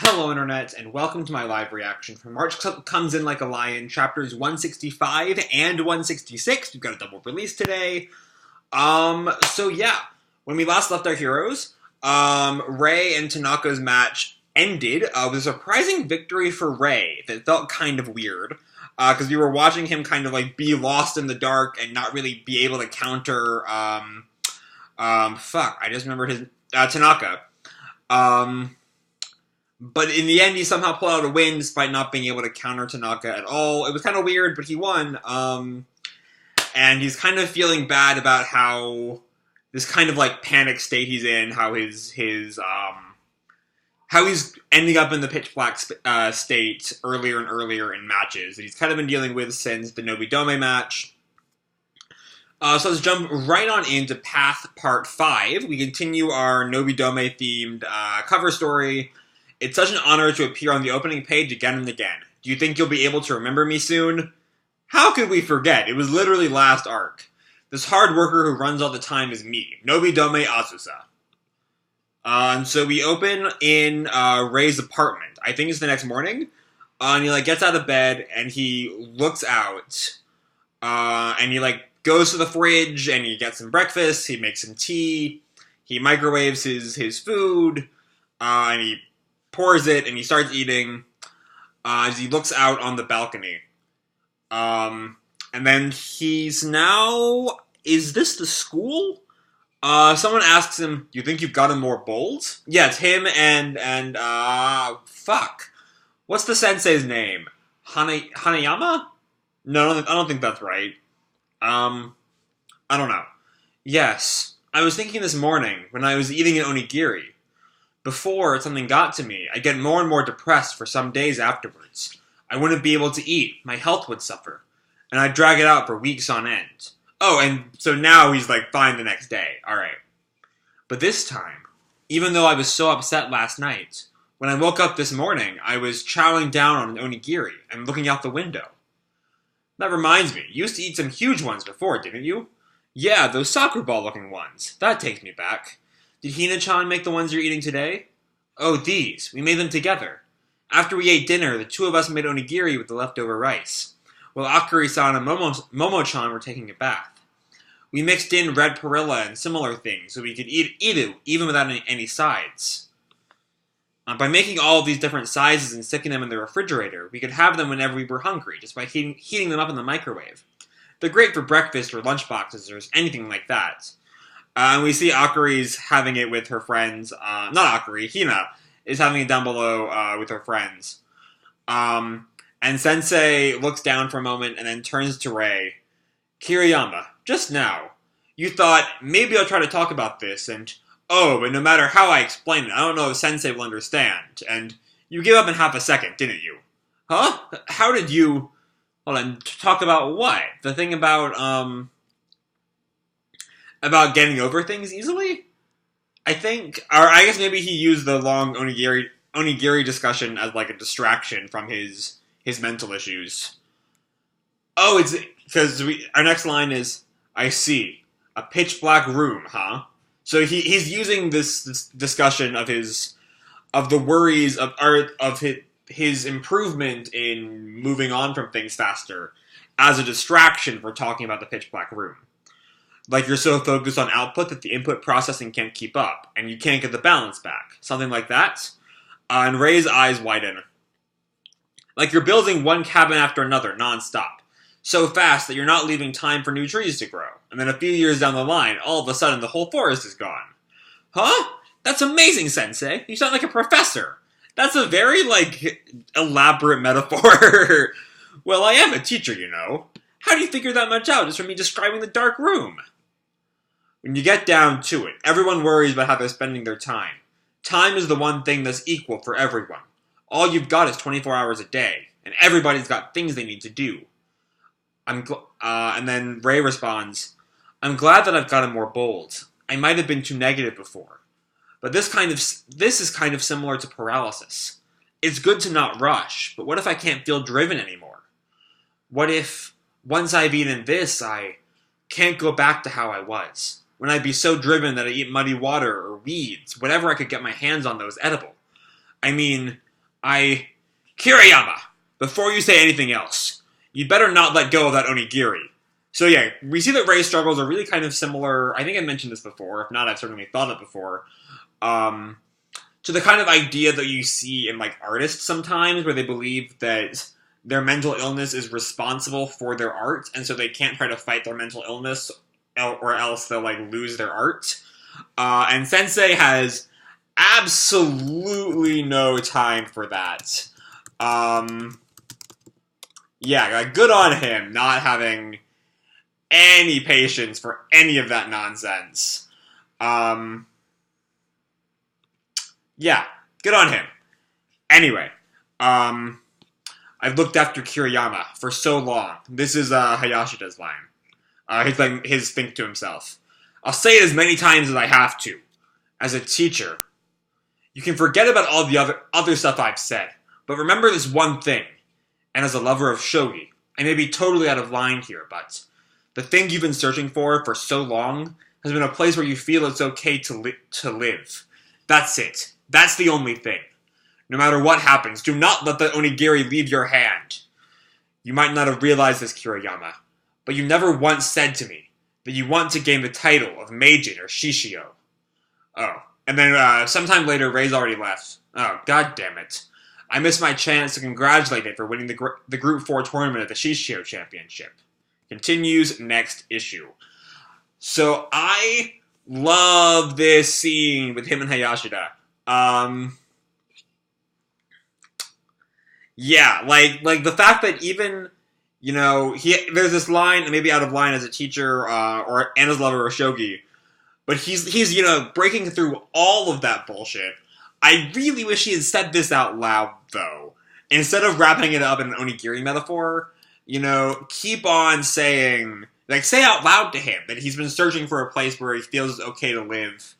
Hello, Internet, and welcome to my live reaction from March Comes In Like a Lion, chapters 165 and 166. We've got a double release today. When we last left our heroes, Rei and Tanaka's match ended with a surprising victory for Rei that felt kind of weird, because we were watching him kind of like be lost in the dark and not really be able to counter, I just remembered his, Tanaka. But in the end, he somehow pulled out a win despite not being able to counter Tanaka at all. It was kind of weird, but he won. And he's kind of feeling bad about how this kind of like panic state he's in, how how he's ending up in the pitch black state earlier and earlier in matches that he's kind of been dealing with since the Nobidome match. So let's jump right on into Path Part 5. We continue our Nobidome themed cover story. It's such an honor to appear on the opening page again and again. Do you think you'll be able to remember me soon? How could we forget? It was literally last arc. This hard worker who runs all the time is me, Nobidome Azusa. And so we open in Rei's apartment. I think it's the next morning. And he gets out of bed and he looks out. And he goes to the fridge and he gets some breakfast. He makes some tea. He microwaves his food. And he pours it, and he starts eating as he looks out on the balcony. And then he's now... Is this the school? Someone asks him, "You think you've gotten more bowls?" Yeah, it's him and fuck. What's the sensei's name? Hanayama? No, I don't think that's right. I don't know. Yes, I was thinking this morning when I was eating an onigiri. Before something got to me, I'd get more and more depressed for some days afterwards. I wouldn't be able to eat, my health would suffer, and I'd drag it out for weeks on end. Oh, and so now he's fine the next day, alright. But this time, even though I was so upset last night, when I woke up this morning, I was chowing down on an onigiri and looking out the window. That reminds me, you used to eat some huge ones before, didn't you? Yeah, those soccer ball looking ones. That takes me back. Did Hina-chan make the ones you're eating today? Oh, these. We made them together. After we ate dinner, the two of us made onigiri with the leftover rice, while Akari-san and Momo-chan were taking a bath. We mixed in red perilla and similar things so we could eat it even without any sides. By making all of these different sizes and sticking them in the refrigerator, we could have them whenever we were hungry, just by heating them up in the microwave. They're great for breakfast or lunch boxes or anything like that. And we see Akari's having it with her friends. Not Akari, Hina is having it down below with her friends. And Sensei looks down for a moment and then turns to Rei. Kiriyama, just now, you thought, maybe I'll try to talk about this, and, oh, but no matter how I explain it, I don't know if Sensei will understand. And you gave up in half a second, didn't you? Huh? How did you... Hold on, talk about what? The thing about getting over things easily? I think, or I guess maybe he used the long onigiri discussion as a distraction from his mental issues. Oh, it's because our next line is, I see, a pitch black room, huh? So he's using this discussion of the worries of his improvement in moving on from things faster as a distraction for talking about the pitch black room. You're so focused on output that the input processing can't keep up, and you can't get the balance back. Something like that. And Rei's eyes widen. You're building one cabin after another, non-stop. So fast that you're not leaving time for new trees to grow. And then a few years down the line, all of a sudden the whole forest is gone. Huh? That's amazing, Sensei. You sound like a professor. That's a very, elaborate metaphor. Well, I am a teacher, you know. How do you figure that much out just from me describing the dark room? When you get down to it, everyone worries about how they're spending their time. Time is the one thing that's equal for everyone. All you've got is 24 hours a day, and everybody's got things they need to do. And then Rei responds, I'm glad that I've gotten more bold. I might have been too negative before. But this is kind of similar to paralysis. It's good to not rush, but what if I can't feel driven anymore? What if, once I've eaten this, I can't go back to how I was? When I'd be so driven that I eat muddy water or weeds, whatever I could get my hands on that was edible. I mean, Kiriyama, before you say anything else, you better not let go of that onigiri. So yeah, we see that Ray's struggles are really kind of similar. I think I mentioned this before. If not, I've certainly thought it before. Um, to the kind of idea that you see in like artists sometimes, where they believe that their mental illness is responsible for their art, and so they can't try to fight their mental illness, or else they'll like lose their art. And Sensei has absolutely no time for that. Yeah, like, good on him not having any patience for any of that nonsense. Yeah, good on him. Anyway, I've looked after Kiriyama for so long. This is Hayashida's line. His think to himself. I'll say it as many times as I have to. As a teacher, you can forget about all the other stuff I've said, but remember this one thing. And as a lover of shogi, I may be totally out of line here, but the thing you've been searching for so long has been a place where you feel it's okay to live. That's it. That's the only thing. No matter what happens, do not let the onigiri leave your hand. You might not have realized this, Kiriyama, but you never once said to me that you want to gain the title of Meijin or Shishio. Oh, and then sometime later, Ray's already left. Oh, god damn it. I missed my chance to congratulate him for winning the Group 4 tournament at the Shishio Championship. Continues next issue. So, I love this scene with him and Hayashida. Yeah, like the fact that even, you know, there's this line, maybe out of line as a teacher, or and as lover of shogi, but he's you know, breaking through all of that bullshit. I really wish he had said this out loud, though. Instead of wrapping it up in an onigiri metaphor, you know, keep on saying, like, say out loud to him that he's been searching for a place where he feels it's okay to live.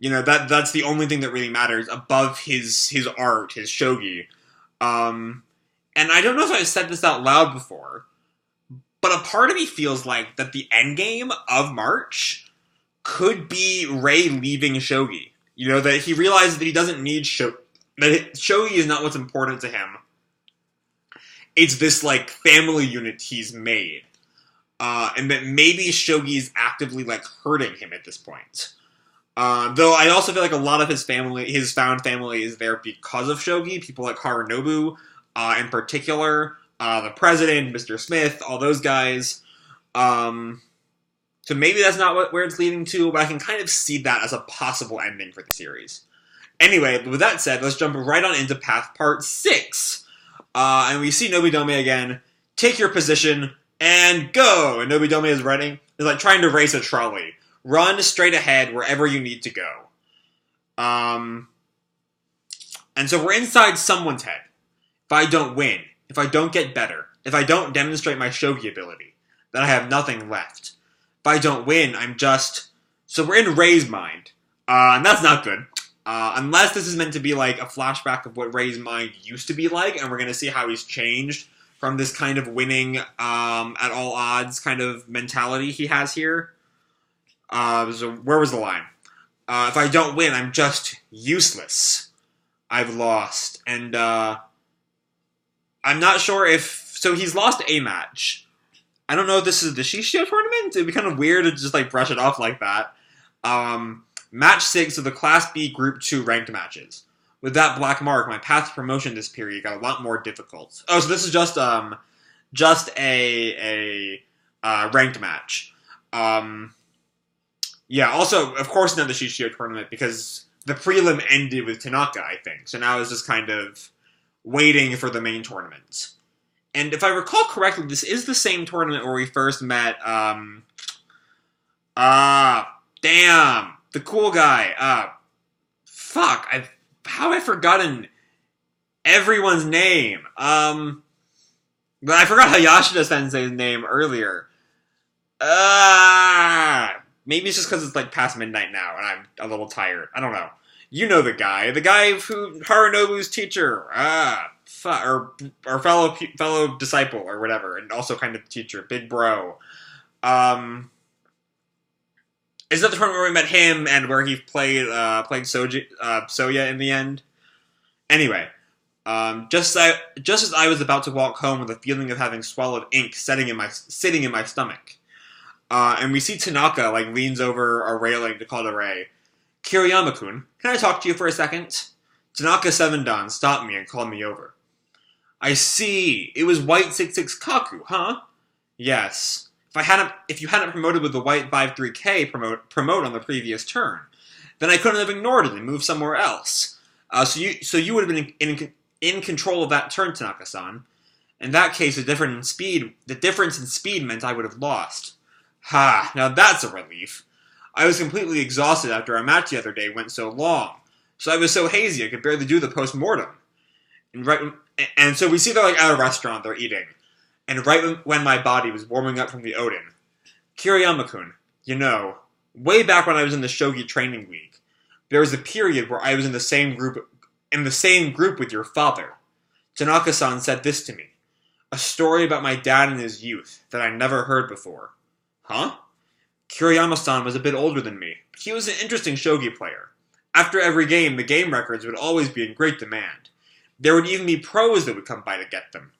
You know, that's the only thing that really matters above his art, his shogi. And I don't know if I've said this out loud before, but a part of me feels like that the endgame of March could be Ray leaving shogi. You know, that he realizes that he doesn't need shogi. That shogi is not what's important to him. It's this, like, family unit he's made. And that maybe shogi is actively, like, hurting him at this point. Though I also feel like a lot of his found family is there because of shogi. People like Harunobu, in particular. The president, Mr. Smith, all those guys. So maybe that's not where it's leading to, but I can kind of see that as a possible ending for the series. Anyway, with that said, let's jump right on into Path Part 6. And we see Nobidome again. Take your position and go! And Nobidome is like trying to race a trolley. Run straight ahead wherever you need to go. And so we're inside someone's head. If I don't win, if I don't get better, if I don't demonstrate my shogi ability, then I have nothing left. If I don't win, I'm just... So we're in Ray's mind. And that's not good. Unless this is meant to be like a flashback of what Ray's mind used to be like, and we're going to see how he's changed from this kind of winning at all odds kind of mentality he has here. So where was the line? If I don't win, I'm just useless. I've lost. And I'm not sure if... So he's lost a match. I don't know if this is the Shishio tournament. It'd be kind of weird to just like brush it off like that. Match 6 of the Class B Group 2 ranked matches. With that black mark, my path to promotion this period got a lot more difficult. Oh, so this is just a ranked match. Yeah, also, of course, not the Shishio tournament, because the prelim ended with Tanaka, I think. So now it's just kind of waiting for the main tournament. And if I recall correctly, this is the same tournament where we first met, damn, the cool guy. Fuck, how have I forgotten everyone's name? But I forgot Hayashida-sensei's name earlier. Maybe it's just because it's like past midnight now and I'm a little tired. I don't know. You know the guy who Harunobu's teacher. Or fellow disciple or whatever, and also kind of teacher, big bro. Is that the tournament where we met him and where he played Soya in the end? Anyway, just as I was about to walk home with a feeling of having swallowed ink sitting in my stomach, and we see Tanaka leans over a railing to call to Ray. Kiriyama-kun, can I talk to you for a second? Tanaka Seven Dan stopped me and called me over. I see. It was White 66 Kaku, huh? Yes. If you hadn't promoted with the White 53K promote on the previous turn, then I couldn't have ignored it and moved somewhere else. So you would have been in control of that turn, Tanaka-san. In that case, the difference in speed meant I would have lost. Ha! Now that's a relief. I was completely exhausted after our match the other day went so long, so I was so hazy I could barely do the post-mortem. And so we see they're at a restaurant, they're eating. And right when my body was warming up from the Odin, Kiriyama-kun, way back when I was in the Shogi Training League, there was a period where I was in the same group with your father. Tanaka-san said this to me, a story about my dad in his youth that I never heard before. Huh? Kiriyama-san was a bit older than me, but he was an interesting shogi player. After every game, the game records would always be in great demand. There would even be pros that would come by to get them.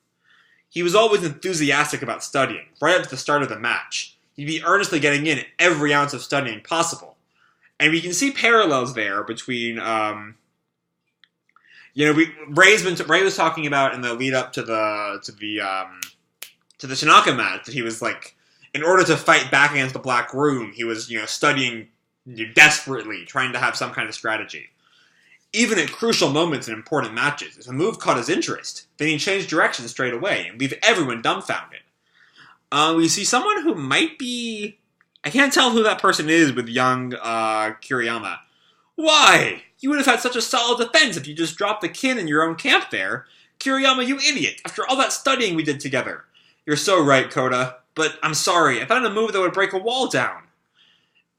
He was always enthusiastic about studying, right up to the start of the match. He'd be earnestly getting in every ounce of studying possible. And we can see parallels there between, Ray was talking about in the lead up to the Tanaka match that he was in order to fight back against the Black Room, he was, studying desperately, trying to have some kind of strategy. Even at crucial moments in important matches, if a move caught his interest, then he'd change direction straight away and leave everyone dumbfounded. We see someone who might be... I can't tell who that person is with young Kiriyama. Why? You would have had such a solid defense if you just dropped the kin in your own camp there. Kiriyama, you idiot! After all that studying we did together. You're so right, Koda. But I'm sorry, I found a move that would break a wall down.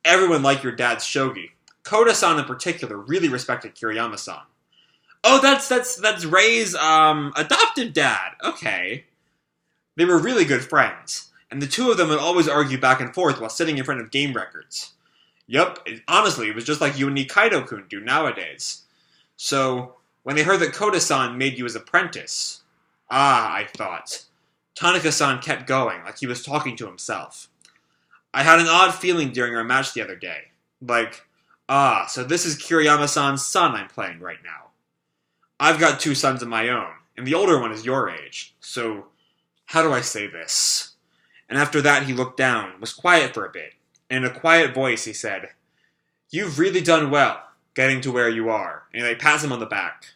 Everyone liked your dad's shogi. Koda-san in particular really respected Kiriyama-san. Oh, that's Rei's adoptive dad. Okay. They were really good friends, and the two of them would always argue back and forth while sitting in front of game records. Yup, honestly, it was just like you and Nikaido-kun do nowadays. So, when they heard that Koda-san made you his apprentice, I thought. Tanaka-san kept going, like he was talking to himself. I had an odd feeling during our match the other day. So this is Kiriyama-san's son I'm playing right now. I've got two sons of my own, and the older one is your age, so how do I say this? And after that he looked down, was quiet for a bit, and in a quiet voice he said, You've really done well, getting to where you are, and they pat him on the back.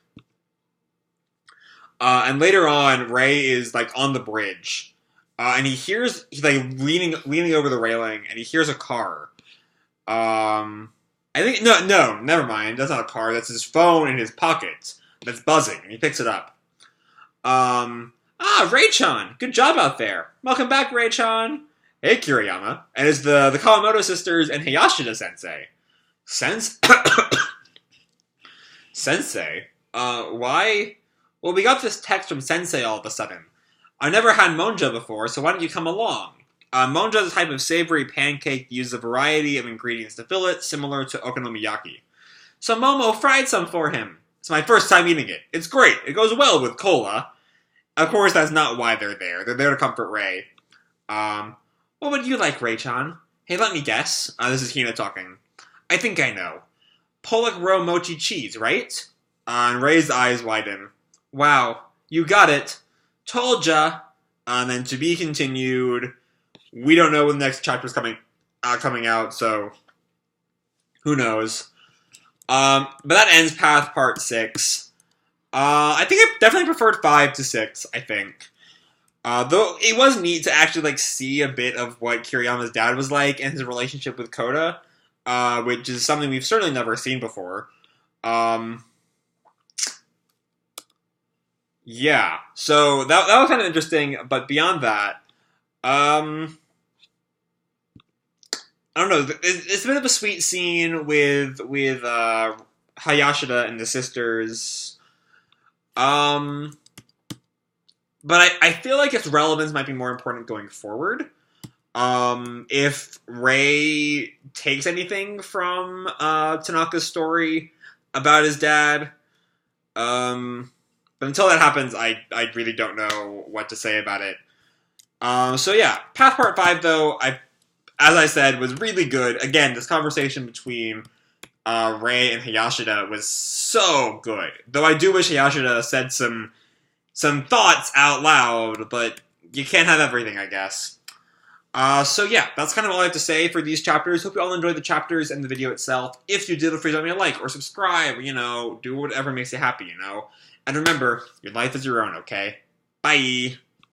And later on, Ray is on the bridge, and he's leaning over the railing, and he hears a car. I think no, never mind. That's not a car. That's his phone in his pocket that's buzzing, and he picks it up. Ray-chan, good job out there. Welcome back, Ray-chan. Hey, Kiriyama, and it's the Kawamoto sisters and Hayashida-sensei. Sensei? Why? Well, we got this text from Sensei all of a sudden. I never had monja before, so why don't you come along? Monja is a type of savory pancake that uses a variety of ingredients to fill it, similar to okonomiyaki. So Momo fried some for him. It's my first time eating it. It's great. It goes well with cola. Of course, that's not why they're there. They're there to comfort Ray. What would you like, Ray-chan? Hey, let me guess. This is Hina talking. I think I know. Pollock roe mochi cheese, right? And Ray's eyes widen. Wow, you got it. Told ya. And then to be continued. We don't know when the next chapter's coming out, so who knows. But that ends Path Part 6. I think I definitely preferred 5 to 6, I think. Though it was neat to actually see a bit of what Kiriyama's dad was like and his relationship with Koda, which is something we've certainly never seen before. Yeah, so that was kind of interesting, but beyond that, I don't know, it's a bit of a sweet scene with Hayashida and the sisters, but I feel like its relevance might be more important going forward. If Ray takes anything from Tanaka's story about his dad, But until that happens, I really don't know what to say about it. So yeah, Path Part 5, though, as I said, was really good. Again, this conversation between Rei and Hayashida was so good. Though I do wish Hayashida said some thoughts out loud, but you can't have everything, I guess. So yeah, that's kind of all I have to say for these chapters. Hope you all enjoyed the chapters and the video itself. If you did, feel free to leave me a like or subscribe, do whatever makes you happy, And remember, your life is your own, okay? Bye!